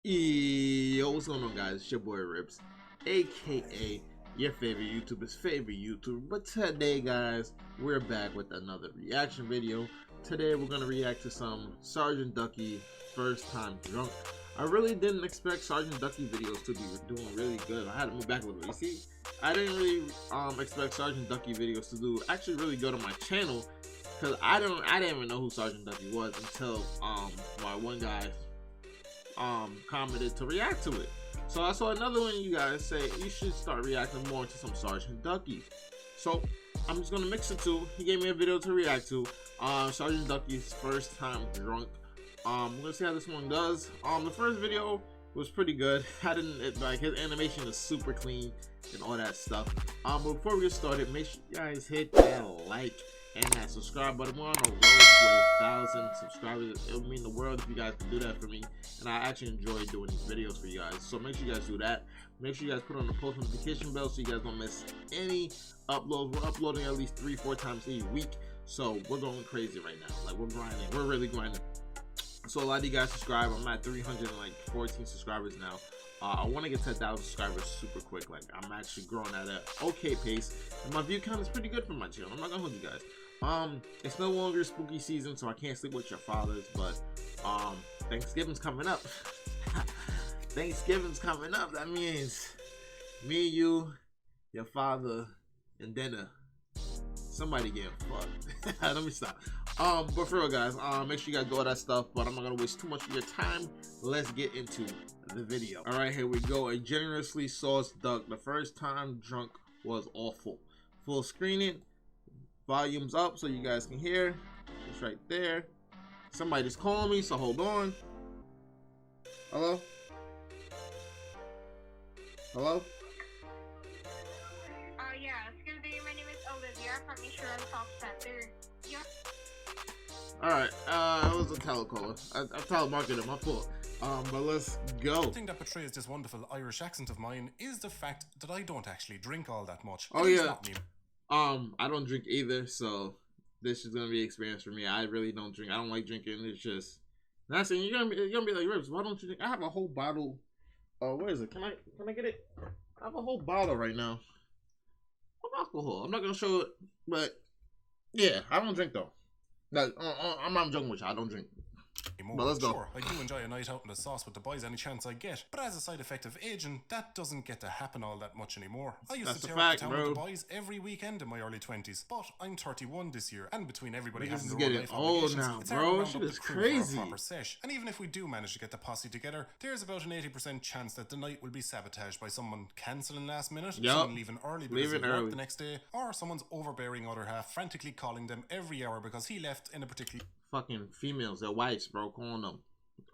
Yo, what's going on, guys? It's your boy Rips, aka your favorite YouTuber's favorite YouTuber. But today, guys, we're back with another reaction video. Today, we're gonna react to some Sgt Ducky first time drunk. I really didn't expect Sgt Ducky videos to be doing really good. I had to move back a little bit. You see, I didn't really expect Sgt Ducky videos to do actually really good on my channel, because I didn't even know who Sgt Ducky was until my one guy commented to react to it. So I saw another one, you guys say you should start reacting more to some Sgt Ducky. So I'm just gonna mix the two. He gave me a video to react to, Sgt Ducky's first time drunk. We're gonna see how this one does. The first video was pretty good. Like his animation is super clean and all that stuff. But before we get started, make sure you guys hit that like and that subscribe button. We're on the road to 1,000 subscribers. It would mean the world if you guys can do that for me, and I actually enjoy doing these videos for you guys. So make sure you guys do that. Make sure you guys put on the post notification bell so you guys don't miss any uploads. We're uploading at least 3-4 times a week, so we're going crazy right now. Like, we're grinding. We're really grinding. So a lot of you guys subscribe. I'm at 314 subscribers now. I want to get to 1,000 subscribers super quick. Like, I'm actually growing at an okay pace, and my view count is pretty good for my channel. I'm not gonna hold you guys. It's no longer spooky season, so I can't sleep with your fathers, but Thanksgiving's coming up. Thanksgiving's coming up. That means me, you, your father, and dinner. Somebody getting fucked. Let me stop. But for real, guys, make sure you guys do all that stuff, but I'm not gonna waste too much of your time. Let's get into the video. All right, here we go. A generously sauced duck. The first time drunk was awful. Full screening, volumes up so you guys can hear. It's right there. Somebody just calling me, so hold on. Hello? Hello? Yeah, excuse me, my name is Olivia from Insurance Call Center. Yeah. Alright, it was a telecaller. I telemarketed, my fault. But let's go. The thing that betrays this wonderful Irish accent of mine is the fact that I don't actually drink all that much. Oh yeah. I don't drink either, so this is gonna be an experience for me. I really don't drink. I don't like drinking. It's just that's it. You're gonna be like, Ribs, why don't you drink? I have a whole bottle. Where is it? Can I get it? I have a whole bottle right now of alcohol. I'm not gonna show it, but yeah, I don't drink though. Like, I'm not joking with you. I don't drink. But let's go. Sure, I do enjoy a night out in the sauce with the boys any chance I get, but as a side effect of aging, that doesn't get to happen all that much anymore. I used to tear up the town with the boys every weekend in my early 20s, but I'm 31 this year, and between everybody having their own life obligations, it's hard to round up the crew for a proper sesh. And even if we do manage to get the posse together, there's about an 80% chance that the night will be sabotaged by someone cancelling last minute, someone leaving early because of work the next day, or someone's overbearing other half frantically calling them every hour because he left in a particular... Fucking females, their wives, bro, calling them,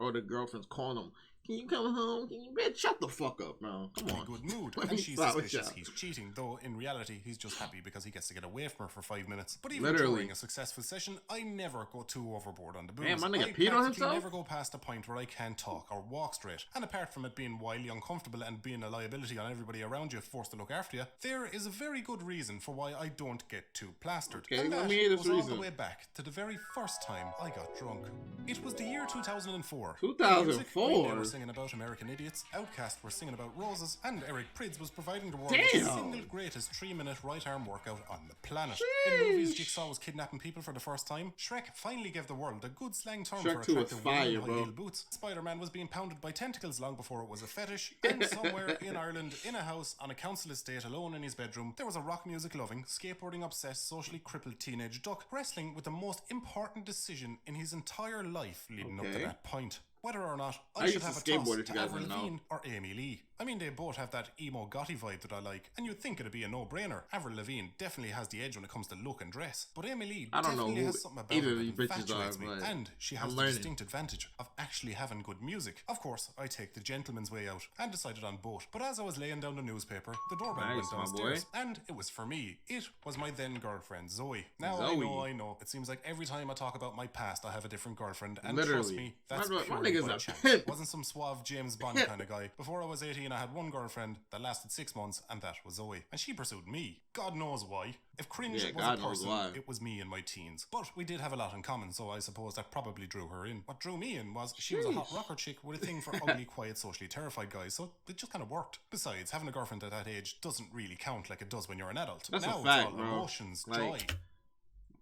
or the girlfriends calling them. Can you come home? Can you, bitch, shut the fuck up, bro. Come on. Good mood. And she's suspicious he's cheating, though in reality he's just happy because he gets to get away from her for 5 minutes. But even during a successful session, I never go too overboard on the booze. Man, my nigga peed on himself? I never go past a point where I can't talk or walk straight. And apart from it being wildly uncomfortable and being a liability on everybody around you forced to look after you, there is a very good reason for why I don't get too plastered. Okay, and that was all the way back to the very first time I got drunk. It was the year 2004. 2004? We were singing about American Idiots, Outkast were singing about roses, and Eric Prydz was providing the world with the single greatest 3-minute right arm workout on the planet. In movies, Jigsaw was kidnapping people for the first time. Shrek finally gave the world a good slang term for attractive women in high-heel boots. Spider-Man was being pounded by tentacles long before it was a fetish. And somewhere in Ireland, in a house on a council estate alone in his bedroom, there was a rock music loving, skateboarding obsessed, socially crippled teenage duck wrestling with the most important decision in his entire life leading up to that point. Whether or not I should have a toss to Avril Lavigne or Amy Lee. I mean, they both have that emo gothy vibe that I like, and you'd think it'd be a no-brainer. Avril Lavigne definitely has the edge when it comes to look and dress, but Amy Lee definitely has something about her that infatuates me, and she has the distinct advantage of actually having good music. Of course, I take the gentleman's way out, and decided on both, but as I was laying down the newspaper, the doorbell went downstairs, and it was for me. It was my then girlfriend, Zoe. Now, I know, it seems like every time I talk about my past, I have a different girlfriend, and trust me, that's purely nigga's by a chance. pimp. Wasn't some suave James Bond kind of guy. Before I was 18, I had one girlfriend that lasted 6 months, and that was Zoe. And she pursued me. God knows why. If cringe Yeah, was God a knows person, why. it was me in my teens. But we did have a lot in common, so I suppose that probably drew her in. What drew me in was she was a hot rocker chick with a thing for ugly, quiet, socially terrified guys, so it just kind of worked. Besides, having a girlfriend at that age doesn't really count like it does when you're an adult. That's now a fact, it's all bro. emotions, Like, joy.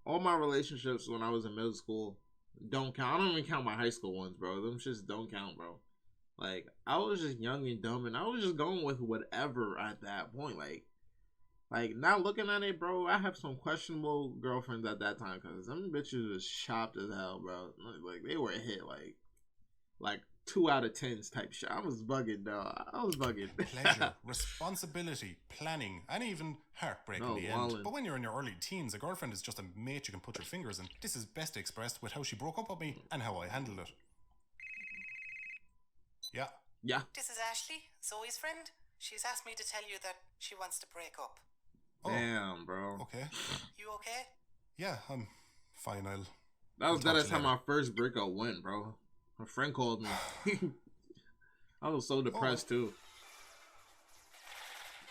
all my relationships when I was in middle school don't count. I don't even count my high school ones, bro. Them just don't count, bro. Like, I was just young and dumb, and I was just going with whatever at that point. Like now looking at it, bro, I have some questionable girlfriends at that time because them bitches was chopped as hell, bro. Like they were a hit, like 2 out of 10s type shit. I was bugging, though. I was bugging. Pleasure, responsibility, planning, and even heartbreak in the end. But when you're in your early teens, a girlfriend is just a mate you can put your fingers in. This is best expressed with how she broke up with me and how I handled it. Yeah. Yeah. This is Ashley, Zoe's friend. She's asked me to tell you that she wants to break up. Oh, damn, bro. Okay. You okay? Yeah, I'm fine. That is how my first breakup went, bro. My friend called me. I was so depressed too.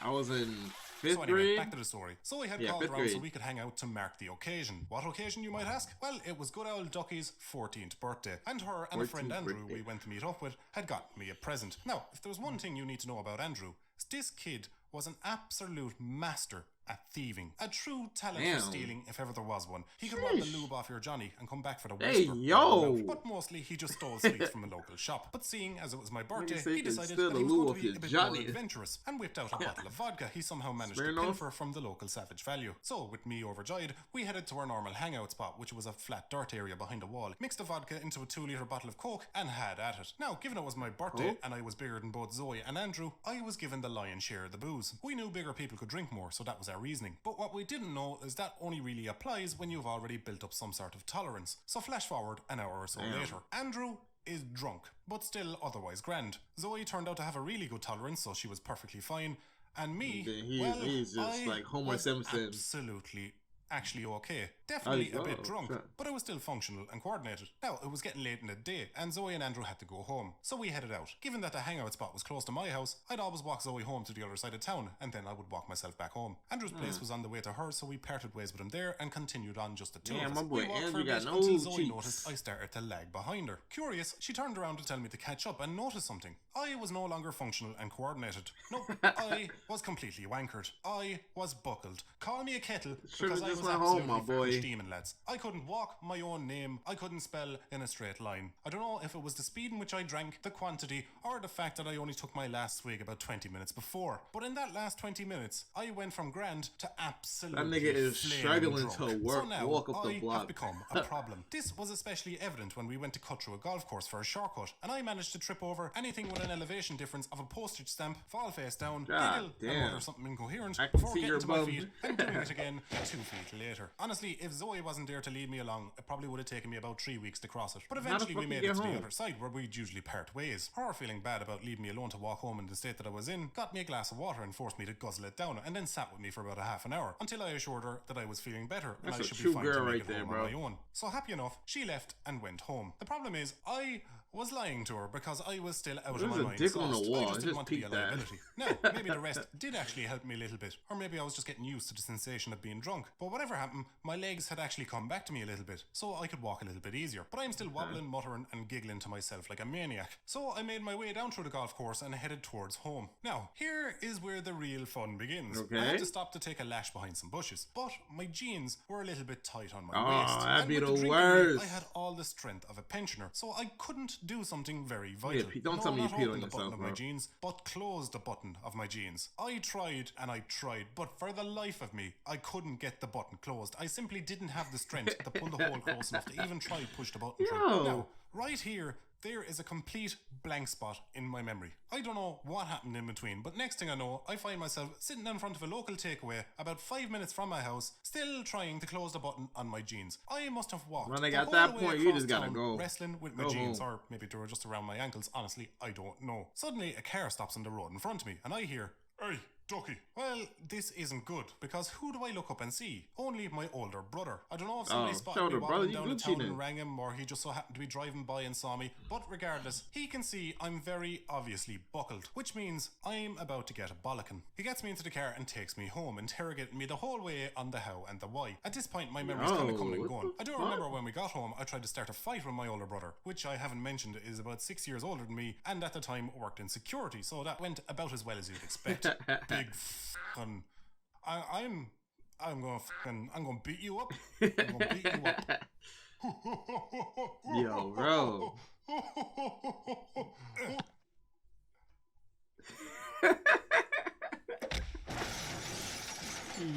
I was in fifth grade. Back to the story. So we had called around so we could hang out to mark the occasion. What occasion, you might ask? Well, it was good old Ducky's 14th birthday. And her and a friend Andrew we went to meet up with had gotten me a present. Now, if there's one thing you need to know about Andrew, is this kid was an absolute master at thieving. A true talent for stealing, if ever there was one. He could rob the lube off your Johnny and come back for the whisper. Hey, yo! But mostly he just stole sweets from a local shop. But seeing as it was my birthday, he decided that the he was going to be of a bit Johnny. more adventurous and whipped out a bottle of vodka he somehow managed to pilfer from the local Savage Value. So, with me overjoyed, we headed to our normal hangout spot, which was a flat dirt area behind a wall, mixed the vodka into a 2-litre bottle of Coke, and had at it. Now, given it was my birthday and I was bigger than both Zoe and Andrew, I was given the lion's share of the booze. We knew bigger people could drink more, so that was our reasoning. But what we didn't know is that only really applies when you've already built up some sort of tolerance. So flash forward an hour or so later. Andrew is drunk, but still otherwise grand. Zoe turned out to have a really good tolerance, so she was perfectly fine. And me, he's just like Homer Simpson. Absolutely actually okay. Definitely a bit drunk, but I was still functional and coordinated. Now, it was getting late in the day, and Zoe and Andrew had to go home, so we headed out. Given that the hangout spot was close to my house, I'd always walk Zoe home to the other side of town, and then I would walk myself back home. Andrew's place was on the way to her, so we parted ways with him there and continued on just the two of us. My boy Andrew got no until Zoe cheeks. noticed I started to lag behind her. Curious, she turned around to tell me to catch up and notice something. I was no longer functional and coordinated. No, I was completely wankered. I was buckled. Call me a kettle because I was absolutely demon, lads. I couldn't walk my own name. I couldn't spell in a straight line. I don't know if it was the speed in which I drank, the quantity, or the fact that I only took my last swig about 20 minutes before. But in that last 20 minutes, I went from grand to absolutely that nigga is struggling drunk. to work, So now walk up the block. I have become a problem. This was especially evident when we went to cut through a golf course for a shortcut, and I managed to trip over anything with an elevation difference of a postage stamp, fall face down, giggle, and mutter something incoherent before getting to my feet and doing it again 2 feet later. Honestly, if Zoe wasn't there to lead me along, it probably would have taken me about 3 weeks to cross it. But eventually we made it to the other side where we'd usually part ways. Her feeling bad about leaving me alone to walk home in the state that I was in got me a glass of water and forced me to guzzle it down, and then sat with me for about a half an hour until I assured her that I was feeling better and I should be fine to make it home on my own. So happy enough, she left and went home. The problem is, I was lying to her because I was still out of my mind. Dick on the wall. I just didn't want to be a liability. Now, maybe the rest did actually help me a little bit, or maybe I was just getting used to the sensation of being drunk. But whatever happened, my legs had actually come back to me a little bit, so I could walk a little bit easier. But I'm still wobbling, muttering, and giggling to myself like a maniac. So I made my way down through the golf course and headed towards home. Now, here is where the real fun begins. I had to stop to take a lash behind some bushes, but my jeans were a little bit tight on my waist. That'd be the worst. worst. I had all the strength of a pensioner, so I couldn't do something very vital. Don't tell me you peed on the button yourself, of bro. my jeans, but close the button of my jeans. I tried and I tried, but for the life of me, I couldn't get the button closed. I simply didn't have the strength to pull the hole close enough to even try push the button through. Now, right here, there is a complete blank spot in my memory. I don't know what happened in between, but next thing I know, I find myself sitting in front of a local takeaway about 5 minutes from my house, still trying to close the button on my jeans. I must have walked when they the got whole that way point, you across just gotta town go. wrestling with my jeans, or maybe they were just around my ankles. Honestly, I don't know. Suddenly, a car stops on the road in front of me, and I hear, "Hey, Ducky. Well, this isn't good, because who do I look up and see? Only my older brother. I don't know if somebody spotted me brother, walking you down the Gucci town then. and rang him, or he just so happened to be driving by and saw me, but regardless, he can see I'm very obviously buckled, which means I'm about to get a bollocking. He gets me into the car and takes me home, interrogating me the whole way on the how and the why. At this point, my memory's kind of coming and going. I do remember when we got home, I tried to start a fight with my older brother, which I haven't mentioned is about 6 years older than me, and at the time worked in security, so that went about as well as you'd expect. Big f***ing... I'm gonna beat you up. I'm gonna beat you up. Yo, bro.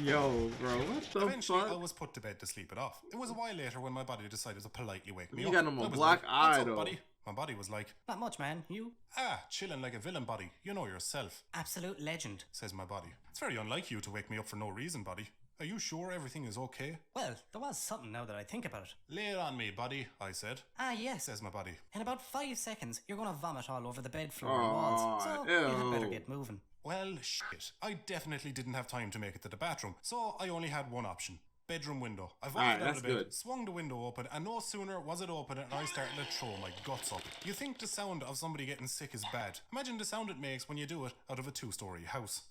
Yo, bro, what the Eventually, fuck? I was put to bed to sleep it off. It was a while later when my body decided to politely wake me You up. got him a I was black like, eye, "What's up, though." buddy?" My body was like, Not much, man. You? chilling like a villain, buddy. You know yourself, Absolute legend. says my body. It's very unlike you to wake me up for no reason, buddy. Are you sure everything is okay? Well, there was something now that I think about it. Lay it on me, buddy, I said, Yes. says my body. In about 5 seconds, you're gonna vomit all over the bed floor Aw, and walls. So you had better ew. get moving. Well, shit. I definitely didn't have time to make it to the bathroom, so I only had one option. Bedroom window. I vaulted Alright, out that's of bed, good. swung the window open, and no sooner was it open and I started to throw my guts up. You think the sound of somebody getting sick is bad? Imagine the sound it makes when you do it out of a 2-story house.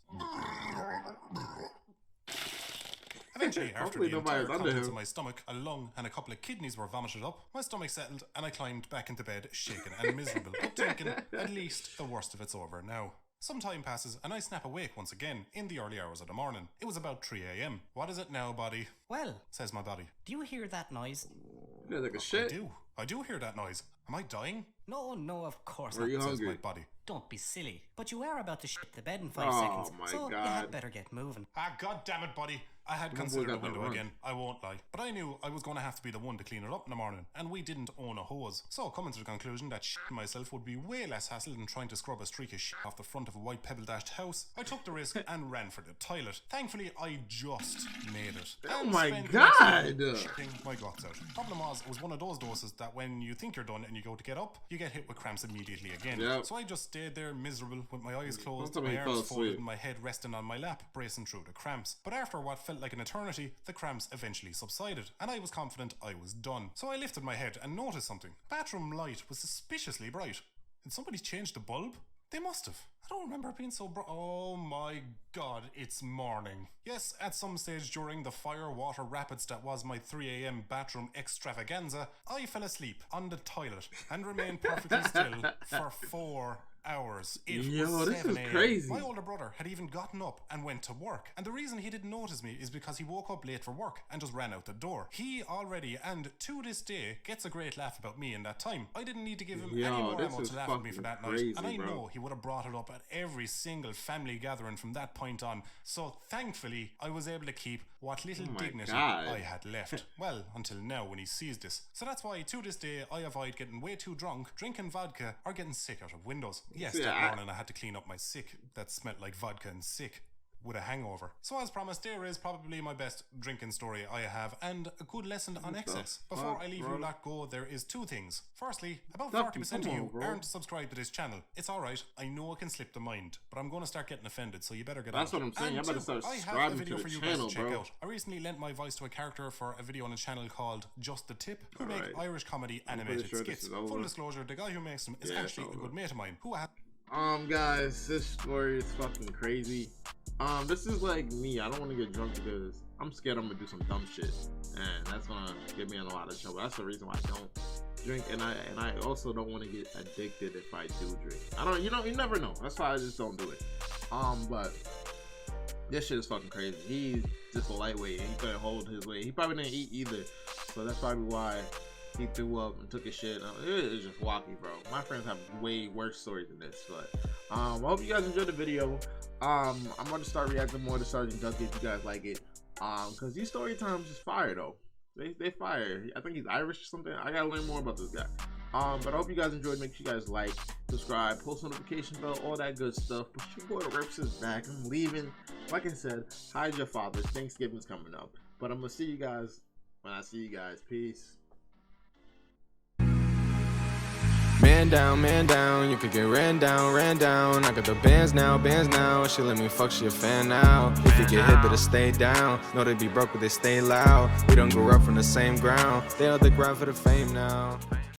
Eventually, after Hopefully the nobody's entire under contents him. of my stomach, a lung, and a couple of kidneys were vomited up, my stomach settled and I climbed back into bed, shaken and miserable, but thinking, at least the worst of it's over now. Some time passes and I snap awake once again in the early hours of the morning. It was about 3 a.m. What is it now, buddy? Well, Says my body. do you hear that noise? You like a I shit. do. I do hear that noise. Am I dying? No, of course Or are not. you Says hungry? my body. Don't be silly. But you are about to shit the bed in 5 Oh, seconds. my So you God. had better get moving. God damn it, buddy. I had boy considered a got that window run. again, I won't lie. But I knew I was going to have to be the one to clean it up in the morning, and we didn't own a hose. So, coming to the conclusion that shitting myself would be way less hassle than trying to scrub a streak of shit off the front of a white pebble-dashed house, I took the risk and ran for the toilet. Thankfully, I just made it. Oh And my spent the next God. time shitting my guts out. Problem was, it was one of those doses that when you think you're done and you go to get up, you get hit with cramps immediately again. Yep. So I just stayed there miserable with my eyes closed, tell me my you fell arms folded, asleep. and my head resting on my lap, bracing through the cramps. But after what felt like an eternity, the cramps eventually subsided, and I was confident I was done. So I lifted my head and noticed something. Bathroom light was suspiciously bright. Had somebody changed the bulb? They must have. I don't remember it being so bright. Oh my god, it's morning. Yes, at some stage during the fire water rapids that was my 3 a.m. bathroom extravaganza, I fell asleep on the toilet and remained perfectly still for 4 hours. It Yo, was this 7 is a.m. crazy. My older brother had even gotten up and went to work. And the reason he didn't notice me is because he woke up late for work and just ran out the door. He already, and to this day, gets a great laugh about me in that time. I didn't need to give him Yo, any more this ammo is to laugh at me for that fucking night. crazy, And I bro. know he would have brought it up at every single family gathering from that point on. So thankfully, I was able to keep what little my dignity God. I had left. Well, until now when he sees this. So that's why to this day, I avoid getting way too drunk, drinking vodka, or getting sick out of windows. Yes, Yeah, that I- morning I had to clean up my sick that smelled like vodka and sick with a hangover. So as promised, there is probably my best drinking story I have, and a good lesson on excess. Before fuck, I leave bro? you let go, there is 2 things. Firstly, about Ducky, 40% of come you on, bro. aren't subscribed to this channel. It's alright, I know it can slip the mind, but I'm going to start getting offended, so you better get That's on what it. I'm saying, And you better 2, start I have a subscribing video to for the you channel, guys to check bro. out. I recently lent my voice to a character for a video on a channel called Just the Tip, who make Alright. Irish comedy pretty animated sure this skits. is over. Full disclosure, the guy who makes them is Yeah, it's actually a over. good mate of mine, who has Guys, this story is fucking crazy. This is like me. I don't want to get drunk because I'm scared I'm gonna do some dumb shit, and that's gonna get me in a lot of trouble. That's the reason why I don't drink, and I also don't want to get addicted if I do drink. You never know. That's why I just don't do it. But this shit is fucking crazy. He's just a lightweight, and he couldn't hold his weight. He probably didn't eat either, so that's probably why he threw up and took his shit. It is just wacky, bro. My friends have way worse stories than this, but I hope you guys enjoyed the video. I'm gonna start reacting more to Sgt Ducky if you guys like it. Cause these story times is fire though. They fire. I think he's Irish or something. I gotta learn more about this guy. But I hope you guys enjoyed. Make sure you guys like, subscribe, post notification bell, all that good stuff. But your boy Rips is back. I'm leaving. Like I said, hide your fathers. Thanksgiving's coming up. But I'm gonna see you guys when I see you guys. Peace. Man down, you could get ran down. I got the bands now. She let me fuck, she a fan now. If you get hit, better stay down. Know they be broke, but they stay loud. We don't grow up from the same ground. They on the ground for the fame now.